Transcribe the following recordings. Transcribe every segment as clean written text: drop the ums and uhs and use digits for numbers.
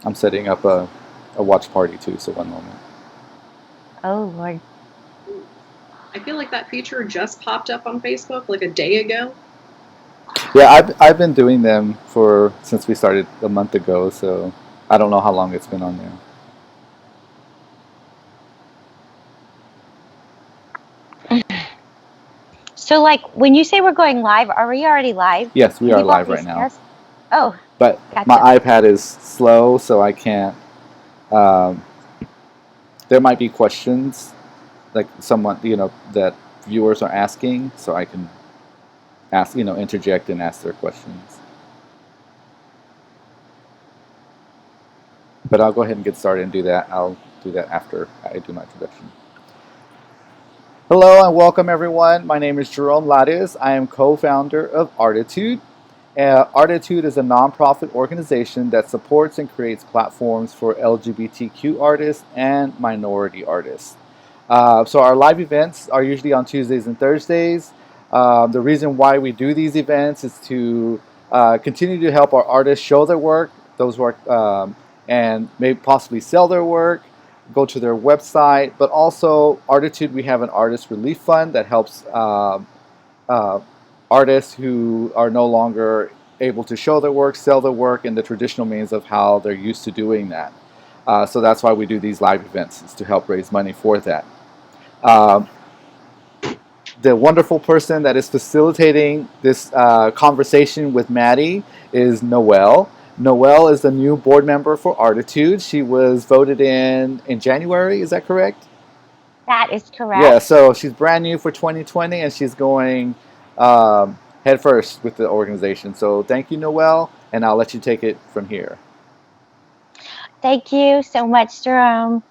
I'm setting up a watch party too. So one moment. Oh, Lord. I feel like that feature just popped up on Facebook like a day ago. Yeah, I've been doing them for since we started a month ago. So I don't know how long it's been on there. So, like, when you say we're going live, are we already live? Yes, we Have are you live already right seen now. us? Oh, But my gotcha. iPad is slow, so I can't. Um, there might be questions like someone that viewers are asking, so I can ask interject and ask their questions. But I'll go ahead and get started and do that. I'll do that after I do my introduction. Hello and welcome everyone. My name is Jerome Lattis. I am co-founder of Arttitude. Arttitude is a nonprofit organization that supports and creates platforms for LGBTQ artists and minority artists. So our live events are usually on Tuesdays and Thursdays. The reason why we do these events is to continue to help our artists show their work, those work, and maybe possibly sell their work, go to their website. But also, Arttitude, we have an artist relief fund that helps uh, artists who are no longer able to show their work, sell their work in the traditional means of how they're used to doing that. So that's why we do these live events, is to help raise money for that. Um, the wonderful person that is facilitating this conversation with Mattie is Noelle. Noelle is the new board member for Arttitude. She was voted in January. Is that correct? That is Yeah. correct. So she's brand new for 2020, and she's going head first with the organization. So thank you, Noelle, and I'll let you take it from here. Thank you so much, Jerome.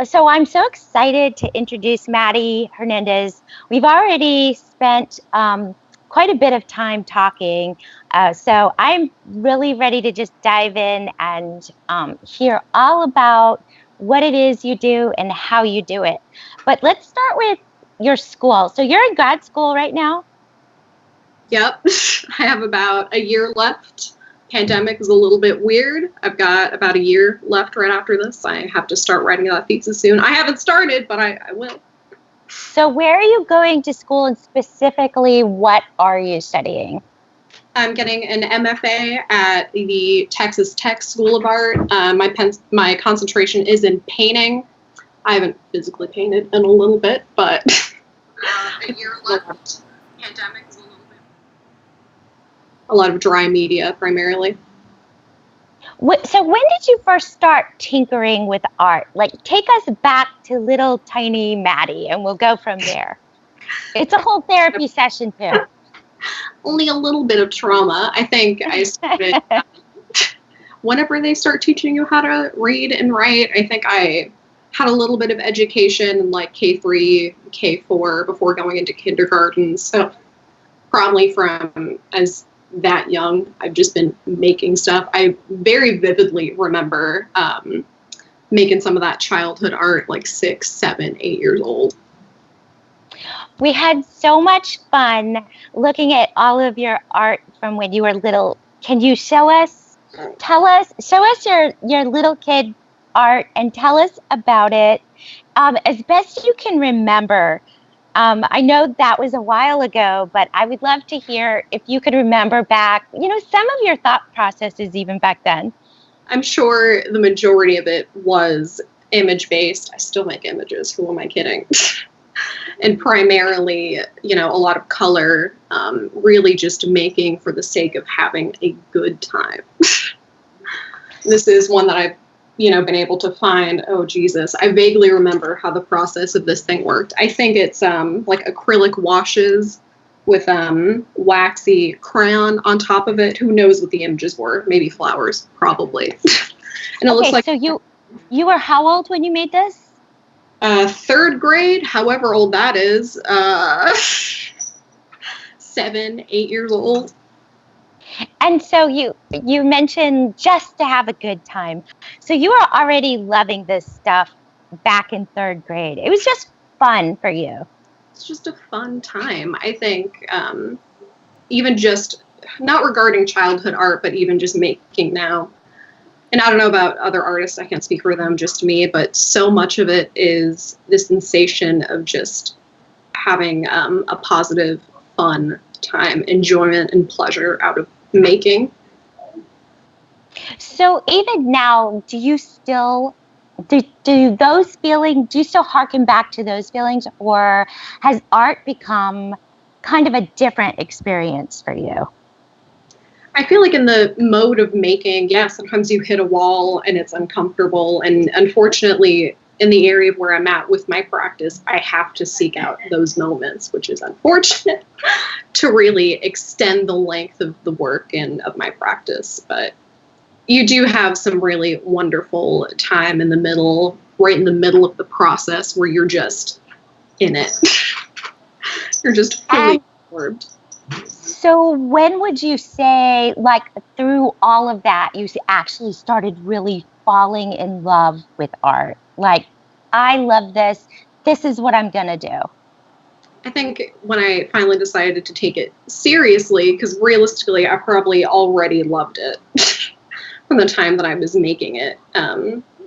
So I'm so excited to introduce Mattie Hernandez. We've already spent quite a bit of time talking, so I'm really ready to just dive in and hear all about what it is you do and how you do it. But let's start with your school. So you're in grad school right now? Yep, I have about a year left. Pandemic is a little bit weird. I've got about a year left right after this. I have to start writing that thesis soon. I haven't started, but I will. So where are you going to school, and specifically what are you studying? I'm getting an MFA at the Texas Tech School of Art. My concentration is in painting. I haven't physically painted in a little bit, but a year left. Pandemic is a little bit. A lot of dry media, primarily. So when did you first start tinkering with art? Like, take us back to little tiny Mattie, and we'll go from there. It's a whole therapy session too. Only a little bit of trauma. I think I started whenever they start teaching you how to read and write. I think I had a little bit of education in like K3, K4 before going into kindergarten. So probably from as that young, I've just been making stuff. I very vividly remember making some of that childhood art like 6, 7, 8 years old. We had so much fun looking at all of your art from when you were little. Can you show us your little kid art and tell us about it as best you can remember. I know that was a while ago, but I would love to hear if you could remember back, some of your thought processes even back then. I'm sure the majority of it was image-based. I still make images. Who am I kidding? And primarily, a lot of color, really just making for the sake of having a good time. This is one that I've, been able to find. Oh, Jesus. I vaguely remember how the process of this thing worked. I think it's like acrylic washes with waxy crayon on top of it. Who knows what the images were? Maybe flowers, probably. And it looks like. So you were how old when you made this? Third grade, however old that is. 7, 8 years old. And so you mentioned just to have a good time. So you were already loving this stuff back in third grade. It was just fun for you. It's just a fun time. I think even just not regarding childhood art, but even just making now. and I don't know about other artists, I can't speak for them, just me, but so much of it is the sensation of just having a positive, fun time, enjoyment and pleasure out of making. So even now, do you still do those feelings? Do you still harken back to those feelings, or has art become kind of a different experience for you? I feel like in the mode of making, yeah, sometimes you hit a wall and it's uncomfortable. And unfortunately, in the area of where I'm at with my practice, I have to seek out those moments, which is unfortunate, to really extend the length of the work and of my practice. But you do have some really wonderful time in the middle, right in the middle of the process, where you're just in it. You're just fully absorbed. So when would you say, like, through all of that, you actually started really falling in love with art? Like, I love this. This is what I'm going to do. I think when I finally decided to take it seriously, because realistically, I probably already loved it from the time that I was making it.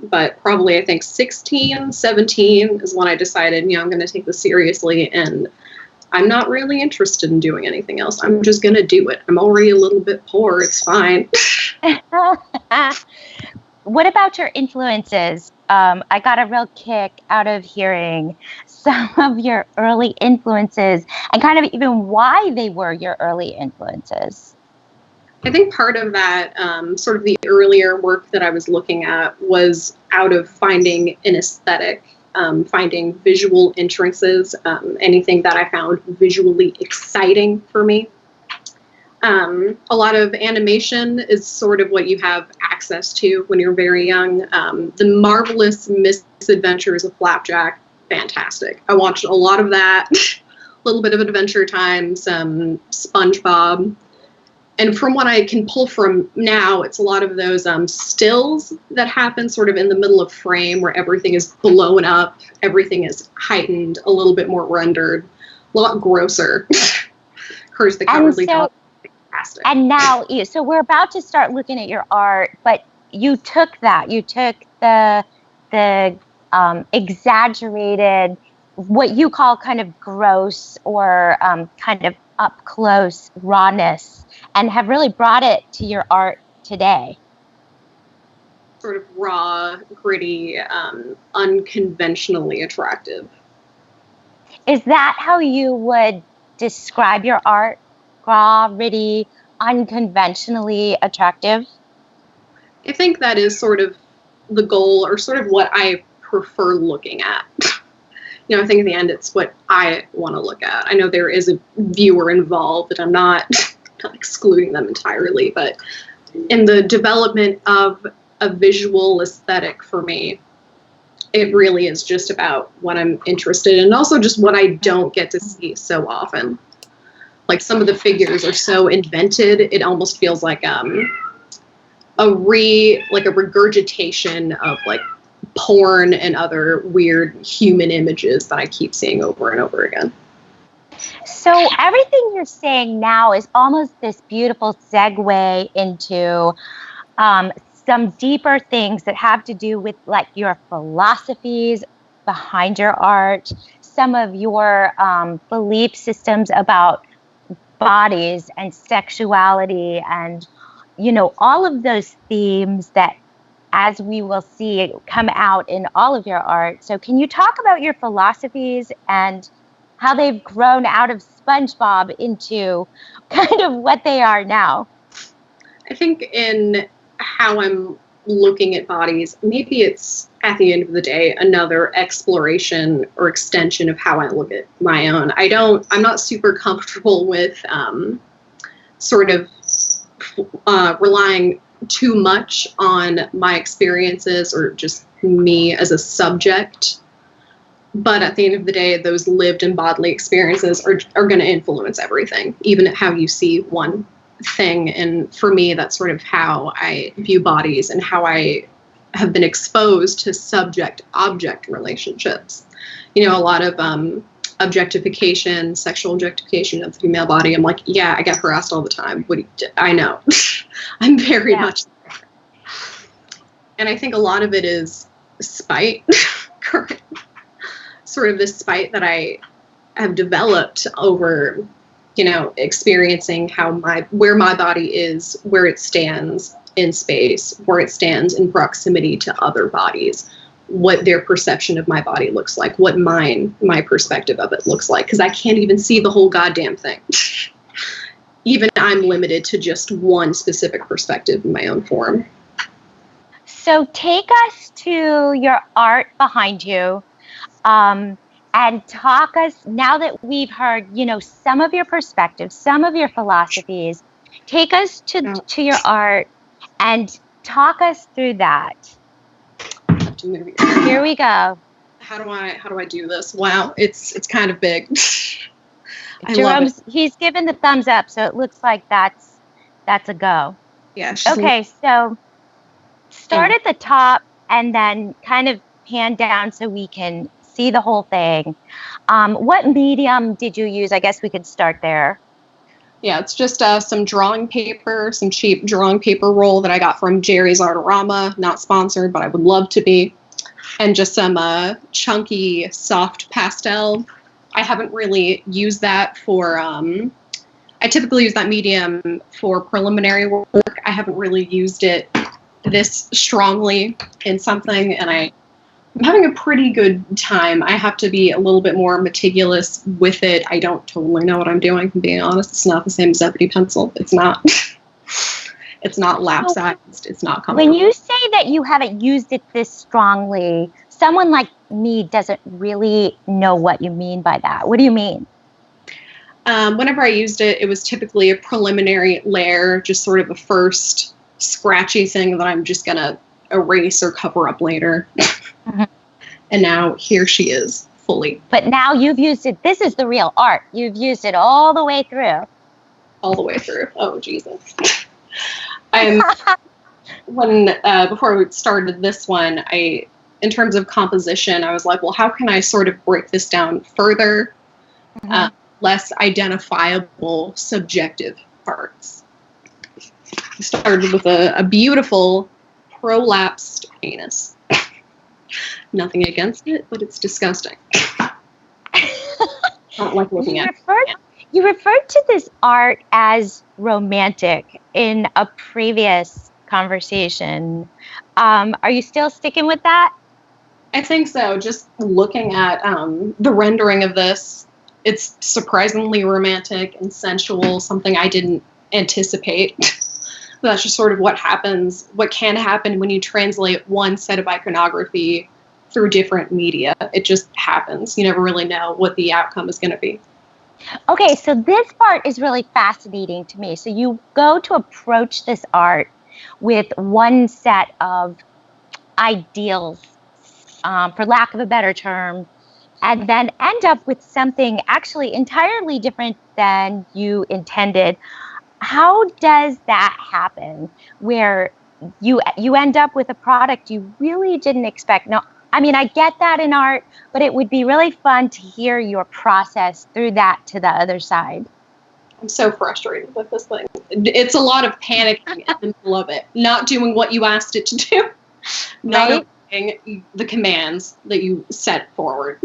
But probably, I think 16, 17 is when I decided, I'm going to take this seriously, and I'm not really interested in doing anything else. I'm just going to do it. I'm already a little bit poor. It's fine. What about your influences? I got a real kick out of hearing some of your early influences and kind of even why they were your early influences. I think part of that, sort of the earlier work that I was looking at, was out of finding an aesthetic, finding visual entrances, anything that I found visually exciting for me. A lot of animation is sort of what you have access to when you're very young. The Marvelous Misadventures of Flapjack, fantastic. I watched a lot of that, a little bit of Adventure Time, some SpongeBob. And from what I can pull from now, it's a lot of those stills that happen sort of in the middle of frame where everything is blown up, everything is heightened, a little bit more rendered, a lot grosser. Courage the Cowardly Dog. Fantastic. And now, so we're about to start looking at your art, but you took the exaggerated, what you call kind of gross or kind of up close rawness, and have really brought it to your art today. Sort of raw, gritty, unconventionally attractive. Is that how you would describe your art? Raw, gritty, unconventionally attractive? I think that is sort of the goal, or sort of what I prefer looking at. I think in the end, it's what I want to look at. I know there is a viewer involved, and I'm not excluding them entirely, but in the development of a visual aesthetic for me, it really is just about what I'm interested in, and also just what I don't get to see so often. Like, some of the figures are so invented, it almost feels like a regurgitation of like porn and other weird human images that I keep seeing over and over again. So everything you're saying now is almost this beautiful segue into some deeper things that have to do with like your philosophies behind your art, some of your belief systems about bodies and sexuality, and all of those themes that, as we will see, come out in all of your art. So can you talk about your philosophies and how they've grown out of SpongeBob into kind of what they are now? I think in how I'm looking at bodies, maybe it's, at the end of the day, another exploration or extension of how I look at my own. I'm not super comfortable with sort of relying too much on my experiences or just me as a subject. But at the end of the day, those lived and bodily experiences are going to influence everything, even how you see one thing. And for me, that's sort of how I view bodies and how I have been exposed to subject-object relationships. A lot of objectification, sexual objectification of the female body. I'm like, yeah, I get harassed all the time. I know. I'm very much there. And I think a lot of it is spite, sort of this spite that I have developed over, experiencing where my body is, where it stands in space, where it stands in proximity to other bodies, what their perception of my body looks like, what my perspective of it looks like, because I can't even see the whole goddamn thing. Even I'm limited to just one specific perspective in my own form. So take us to your art behind you, and talk us, now that we've heard, some of your perspectives, some of your philosophies, take us to your art and talk us through that. Here we go. How do I do this? Wow, it's kind of big. He's given the thumbs up, so it looks like that's a go. Yeah. Okay, so start at the top and then kind of pan down so we can see the whole thing. What medium did you use? I guess we could start there. Yeah, it's just some drawing paper, some cheap drawing paper roll that I got from Jerry's Artorama, not sponsored, but I would love to be. And just some chunky, soft pastel. I haven't really used that for, I typically use that medium for preliminary work. I haven't really used it this strongly in something, and I'm having a pretty good time. I have to be a little bit more meticulous with it. I don't totally know what I'm doing, if I'm being honest. It's not the same as Zebedee pencil. It's not. It's not lap-sized. It's not comfortable. When you say that you haven't used it this strongly, someone like me doesn't really know what you mean by that. What do you mean? Whenever I used it, it was typically a preliminary layer, just sort of a first scratchy thing that I'm just going to erase or cover up later. Mm-hmm. And now here she is, fully. But now you've used it. This is the real art. You've used it all the way through. All the way through. Oh, Jesus. Before we started this one, in terms of composition, I was like, well, how can I sort of break this down further? Mm-hmm. Less identifiable, subjective parts. I started with a beautiful prolapsed penis. Nothing against it, but it's disgusting. I don't like looking at it. You referred to this art as romantic in a previous conversation. Are you still sticking with that? I think so. Just looking at the rendering of this, it's surprisingly romantic and sensual, something I didn't anticipate. That's just sort of what can happen when you translate one set of iconography through different media. It just happens. You never really know what the outcome is going to be. Okay, so this part is really fascinating to me. So you go to approach this art with one set of ideals, for lack of a better term, and then end up with something actually entirely different than you intended. How does that happen, where you end up with a product you really didn't expect? No, I mean, I get that in art, but it would be really fun to hear your process through that to the other side. I'm so frustrated with this thing. It's a lot of panicking in the middle of it, not doing what you asked it to do, not obeying the commands that you set forward.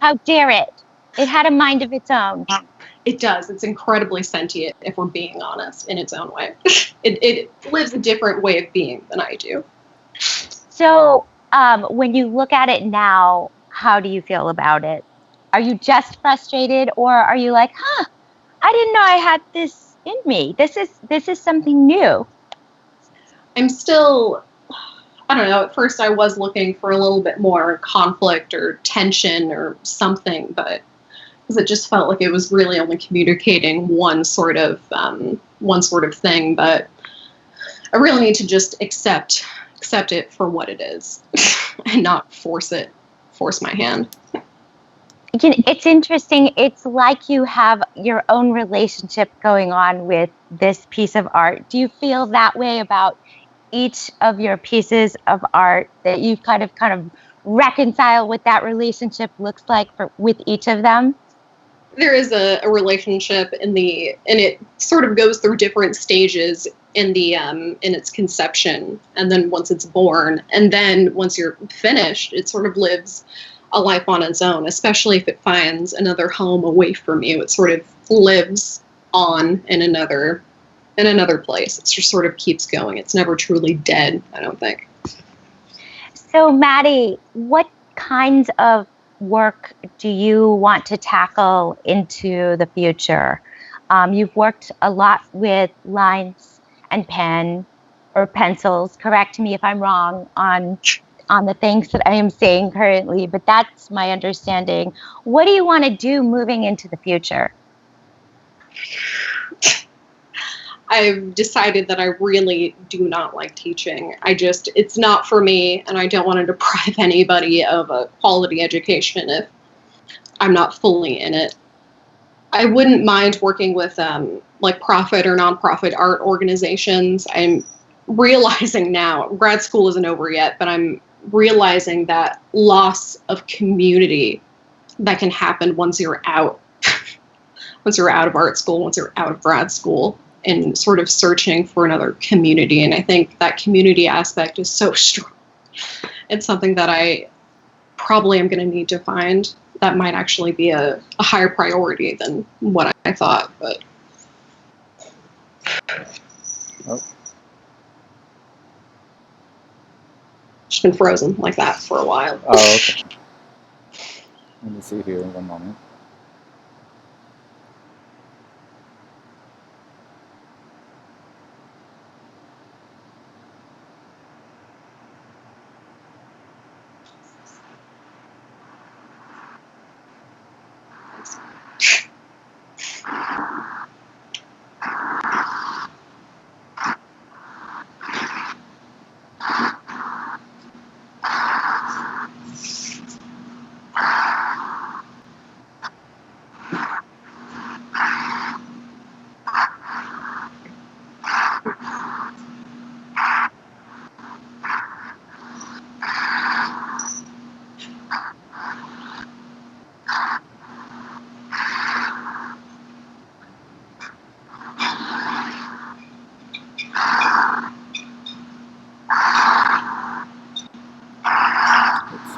How dare it? It had a mind of its own. It does. It's incredibly sentient, if we're being honest, in its own way. It lives a different way of being than I do. So when you look at it now, how do you feel about it? Are you just frustrated, or are you like, I didn't know I had this in me. This is something new. I'm still, I don't know, at first I was looking for a little bit more conflict or tension or something, but because it just felt like it was really only communicating one sort of thing. But I really need to just accept it for what it is and not force my hand. It's interesting. It's like you have your own relationship going on with this piece of art. Do you feel that way about each of your pieces of art, that you kind of reconcile what that relationship looks like with each of them? there is a relationship and it sort of goes through different stages in its conception, and then once it's born, and then once you're finished, it sort of lives a life on its own. Especially if it finds another home away from you, it sort of lives on in another place. It just sort of keeps going. It's never truly dead, I don't think. So, Mattie, what kinds of work do you want to tackle into the future? You've worked a lot with lines and pen or pencils. Correct me if I'm wrong on the things that I am saying currently, but that's my understanding. What do you want to do moving into the future? I've decided that I really do not like teaching. It's not for me, and I don't want to deprive anybody of a quality education if I'm not fully in it. I wouldn't mind working with like profit or nonprofit art organizations. I'm realizing now, grad school isn't over yet, but I'm realizing that loss of community that can happen once you're out, once you're out of art school, once you're out of grad school, and sort of searching for another community. And I think that community aspect is so strong. It's something that I probably am going to need to find. That might actually be a higher priority than what I thought. But just been frozen like that for a while. Oh, okay. Let me see here in one moment.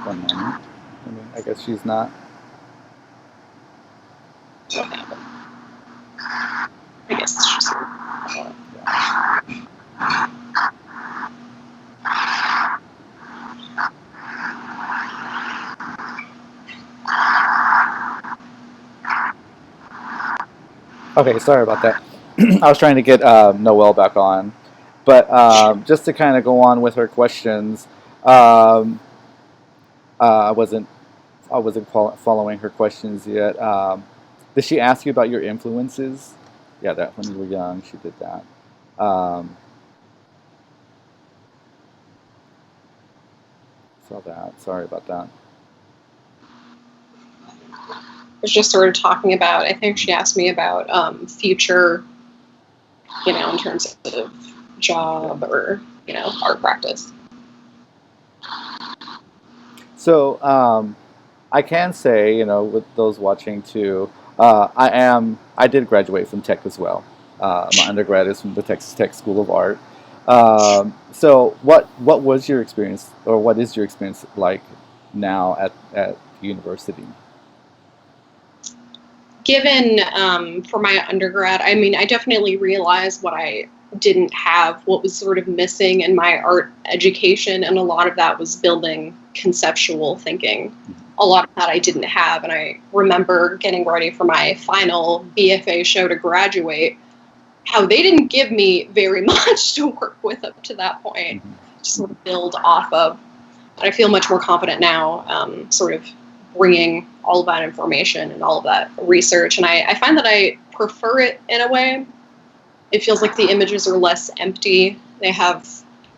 One moment. I guess she's not. What happened? I guess it's just. Okay, sorry about that. I was trying to get Noelle back on, but just to kind of go on with her questions, I wasn't following her questions yet. Did she ask you about your influences? Yeah, that when you were young, she did that. Saw that. Sorry about that. Was just sort of talking about, I think she asked me about future, in terms of job or, art practice. So I can say, with those watching too, I did graduate from Tech as well. My undergrad is from the Texas Tech School of Art. So what was your experience, or what is your experience like now at the university? Given for my undergrad, I mean, I definitely realized what I didn't have, what was sort of missing in my art education, and a lot of that was building conceptual thinking. A lot of that I didn't have, and I remember getting ready for my final BFA show to graduate, how they didn't give me very much to work with up to that point, to sort of build off of. But I feel much more confident now, sort of bringing all of that information and all of that research. And I find that I prefer it in a way. It feels like the images are less empty. They have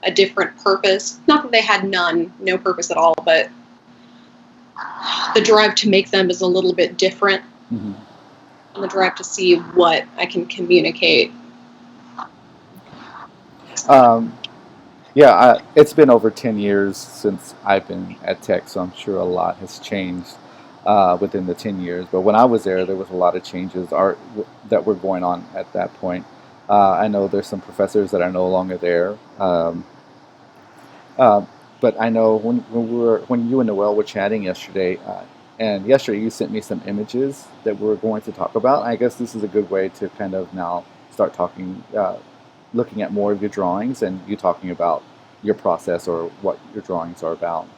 a different purpose. Not that they had no purpose at all, but the drive to make them is a little bit different. Mm-hmm. And the drive to see what I can communicate. It's been over 10 years since I've been at Tech, so I'm sure a lot has changed. within the 10 years. But when I was there was a lot of changes that were going on at that point. I know there's some professors that are no longer there. Uh, but I know when you and Noel were chatting yesterday, and yesterday you sent me some images that we're going to talk about. I guess this is a good way to kind of now start talking, looking at more of your drawings and you talking about your process or what your drawings are about.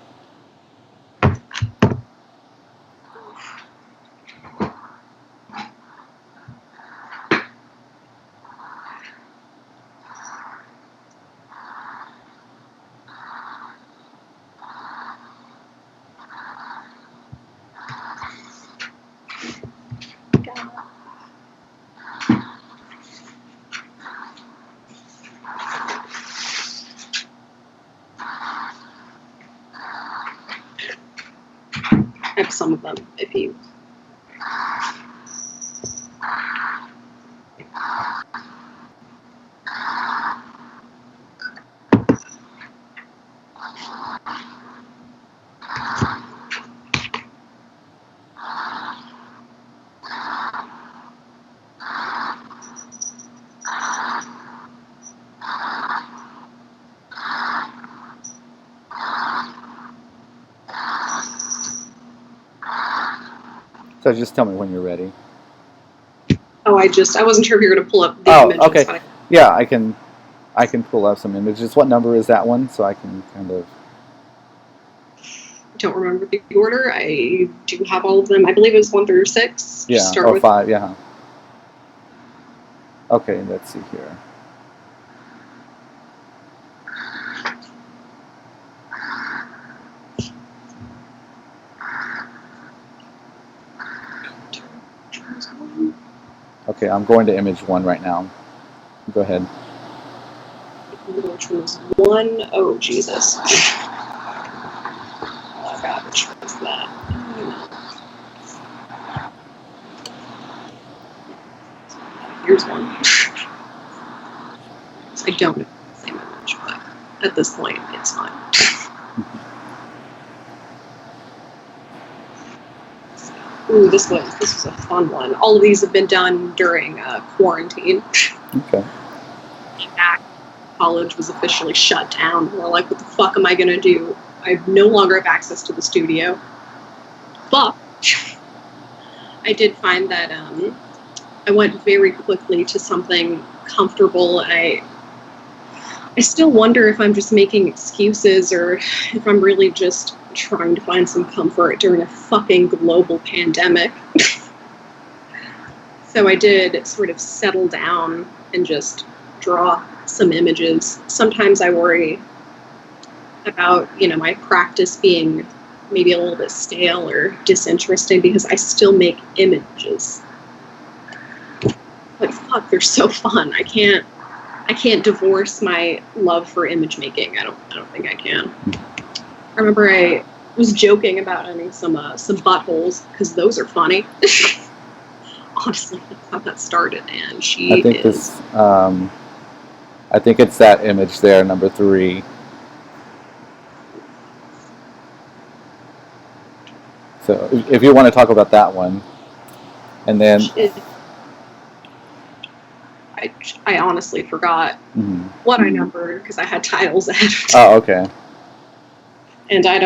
I have some of them if you. So just tell me when you're ready. Oh, I wasn't sure if you were going to pull up the images. Okay. Yeah, I can pull up some images. What number is that one? So I can kind of. Don't remember the order. I do have all of them. I believe it was 1 through 6. Yeah, start or with 5. Yeah. Okay, let's see here. Okay, I'm going to image 1 right now. Go ahead. Which was 1? Oh, Jesus. Oh, God, which was that? Here's 1. I don't know the same image, but at this point, it's fine. Ooh, this was a fun one. All of these have been done during quarantine. Okay. College was officially shut down. We're like, what the fuck am I gonna do? I no longer have access to the studio. But I did find that I went very quickly to something comfortable, and I still wonder if I'm just making excuses or if I'm really just trying to find some comfort during a fucking global pandemic. So I did sort of settle down and just draw some images. Sometimes I worry about, my practice being maybe a little bit stale or disinterested because I still make images. But fuck, they're so fun. I can't divorce my love for image making. I don't think I can. I remember I was joking about having some buttholes because those are funny. Honestly, that's how that started, and I think it's that image there, number 3. So if you want to talk about that one, and then I honestly forgot what I numbered because I had titles ahead. Oh, okay. And I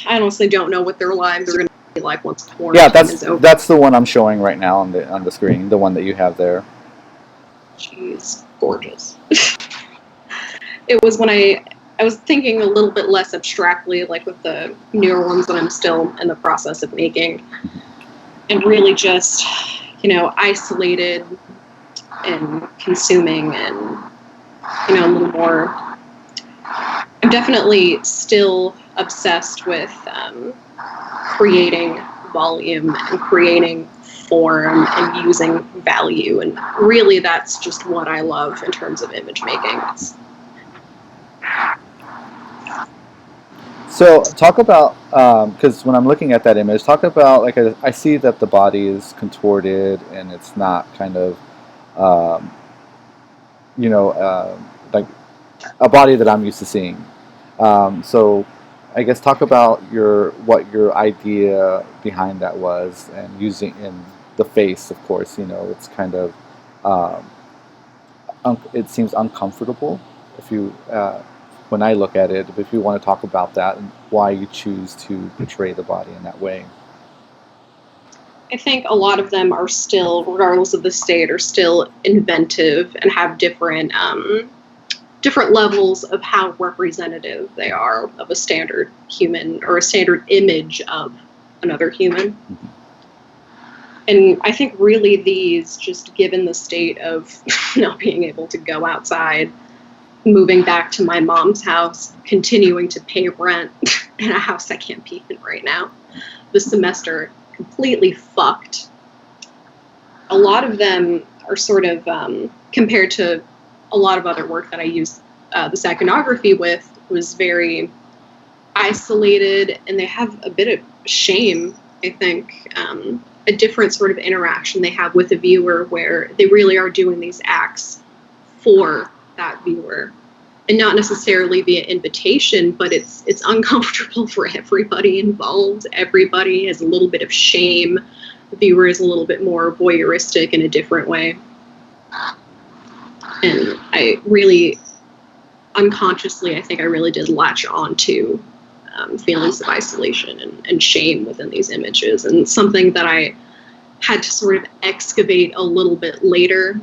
honestly don't know what their lives are going to be like once quarantine is over. That's the one I'm showing right now on the screen. The one that you have there. She's gorgeous. It was when I was thinking a little bit less abstractly, like with the newer ones that I'm still in the process of making, and really just, isolated and consuming and, a little more. I'm definitely still obsessed with creating volume and creating form and using value, and really that's just what I love in terms of image making. So talk about, because when I'm looking at that image, talk about, like, I see that the body is contorted and it's not kind of, like a body that I'm used to seeing. So I guess talk about what your idea behind that was, and using in the face. Of course, it's kind of um, it seems uncomfortable if you when I look at it. If you want to talk about that and why you choose to portray the body in that way. I think a lot of them are still, regardless of the state, are still inventive and have different levels of how representative they are of a standard human or a standard image of another human. Mm-hmm. And I think really these, just given the state of not being able to go outside, moving back to my mom's house, continuing to pay rent in a house I can't be in right now, this semester, completely fucked. A lot of them are sort of, compared to a lot of other work that I used the iconography with, was very isolated, and they have a bit of shame, I think. A different sort of interaction they have with the viewer, where they really are doing these acts for that viewer, and not necessarily via invitation, but it's uncomfortable for everybody involved. Everybody has a little bit of shame. The viewer is a little bit more voyeuristic in a different way. And I really, unconsciously, I think I really did latch on to feelings of isolation and shame within these images, and something that I had to sort of excavate a little bit later.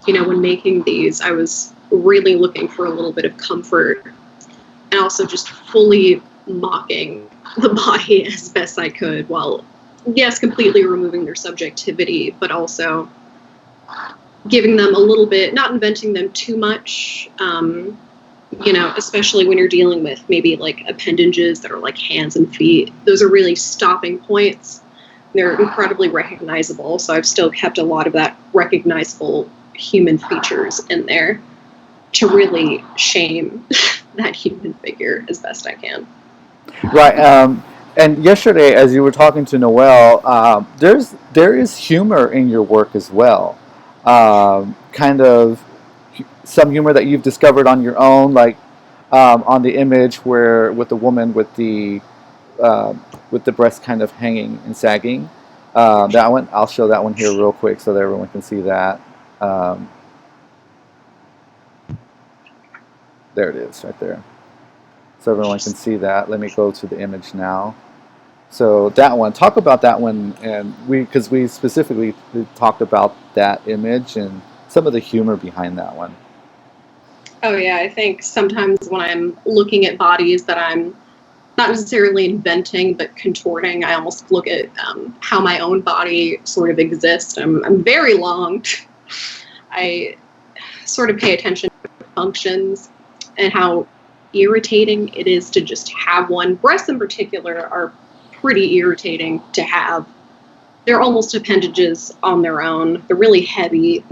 When making these, I was really looking for a little bit of comfort, and also just fully mocking the body as best I could, while, yes, completely removing their subjectivity, but also giving them a little bit, not inventing them too much, especially when you're dealing with maybe like appendages that are like hands and feet. Those are really stopping points. They're incredibly recognizable, so I've still kept a lot of that recognizable human features in there to really shame that human figure as best I can. Right. And yesterday, as you were talking to Noelle, there is humor in your work as well. Kind of some humor that you've discovered on your own, like on the image where with the woman with the breast kind of hanging and sagging. That one, I'll show that one here real quick so that everyone can see that. There it is, right there. So everyone can see that. Let me go to the image now. So that one, talk about that one, and because we specifically talked about that image and some of the humor behind that one. Oh yeah, I think sometimes when I'm looking at bodies that I'm not necessarily inventing but contorting, I almost look at how my own body sort of exists. I'm very long. I sort of pay attention to functions and how irritating it is to just have one. Breasts in particular are pretty irritating to have. They're almost appendages on their own. They're really heavy.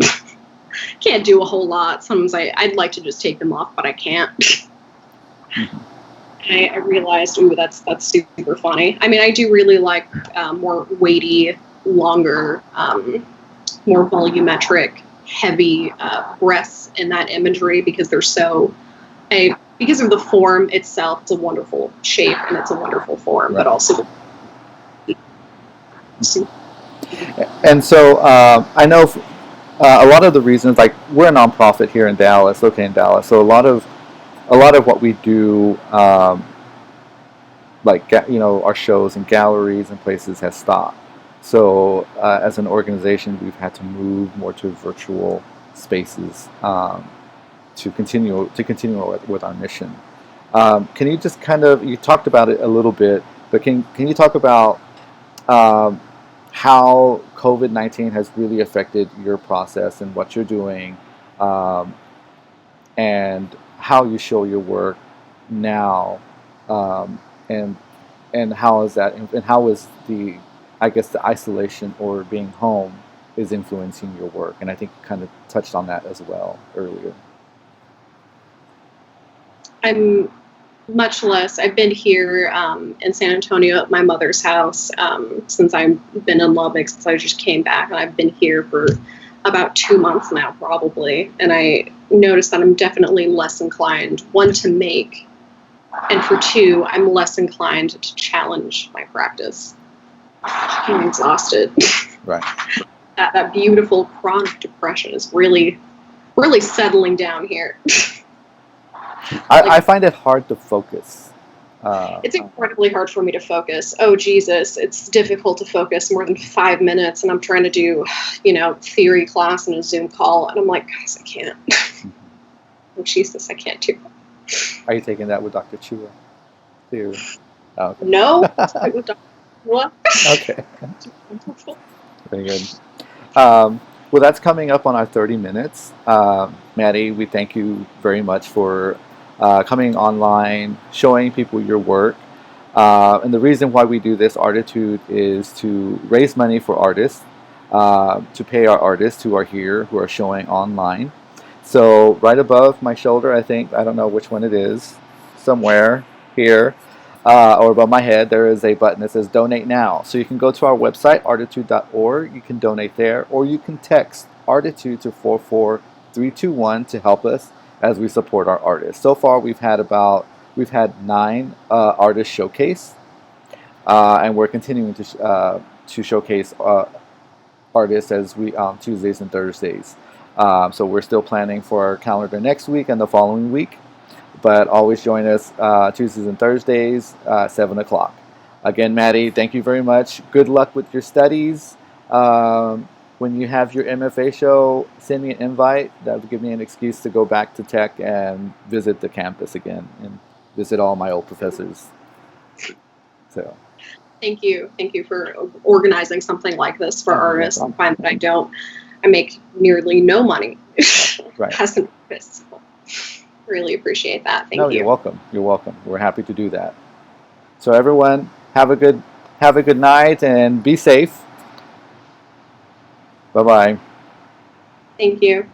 Can't do a whole lot. Sometimes I'd like to just take them off, but I can't. I realized, ooh, that's super funny. I mean, I do really like more weighty, longer, more volumetric, heavy breasts in that imagery, because they're so, because of the form itself. It's a wonderful shape and it's a wonderful form, right. But also. And so I know a lot of the reasons, like we're a nonprofit here in Dallas, located in Dallas, so a lot of what we do, our shows and galleries and places has stopped. So as an organization, we've had to move more to virtual spaces to continue with our mission. Can you just you talked about it a little bit, but can you talk about how COVID-19 has really affected your process and what you're doing, and how you show your work now, and how is that, and how is the isolation or being home is influencing your work? And I think you kind of touched on that as well earlier. I'm much less. I've been here in San Antonio at my mother's house since I've been in Lubbock, since I just came back, and I've been here for about 2 months now, probably. And I noticed that I'm definitely less inclined, one, to make And for 2, I'm less inclined to challenge my practice. I'm exhausted. Right. That beautiful chronic depression is really, really settling down here. I find it hard to focus. It's incredibly hard for me to focus. Oh, Jesus, it's difficult to focus more than 5 minutes, and I'm trying to do, theory class and a Zoom call, and I'm like, guys, I can't. Oh, Jesus, I can't do it. Are you taking that with Dr. Chua? Too? Oh, okay. No? What? Okay. Very good. Well, that's coming up on our 30 minutes. Mattie, we thank you very much for coming online, showing people your work. And the reason why we do this Arttitude is to raise money for artists, to pay our artists who are here, who are showing online. So right above my shoulder, I don't know which one it is, somewhere here, or above my head, there is a button that says Donate Now. So you can go to our website, arttitude.org. You can donate there, or you can text Arttitude to 44321 to help us as we support our artists. So far, we've had 9 artists showcase, and we're continuing to showcase artists as we Tuesdays and Thursdays. So we're still planning for our calendar next week and the following week. But always join us Tuesdays and Thursdays, 7 o'clock. Again, Mattie, thank you very much. Good luck with your studies. When you have your MFA show, send me an invite. That would give me an excuse to go back to Tech and visit the campus again and visit all my old professors. So, Thank you for organizing something like this for artists. I find that I make nearly no money right. as an artist. Really appreciate that. Thank you. You're welcome. You're welcome. We're happy to do that. So everyone, have a good night and be safe. Bye-bye. Thank you.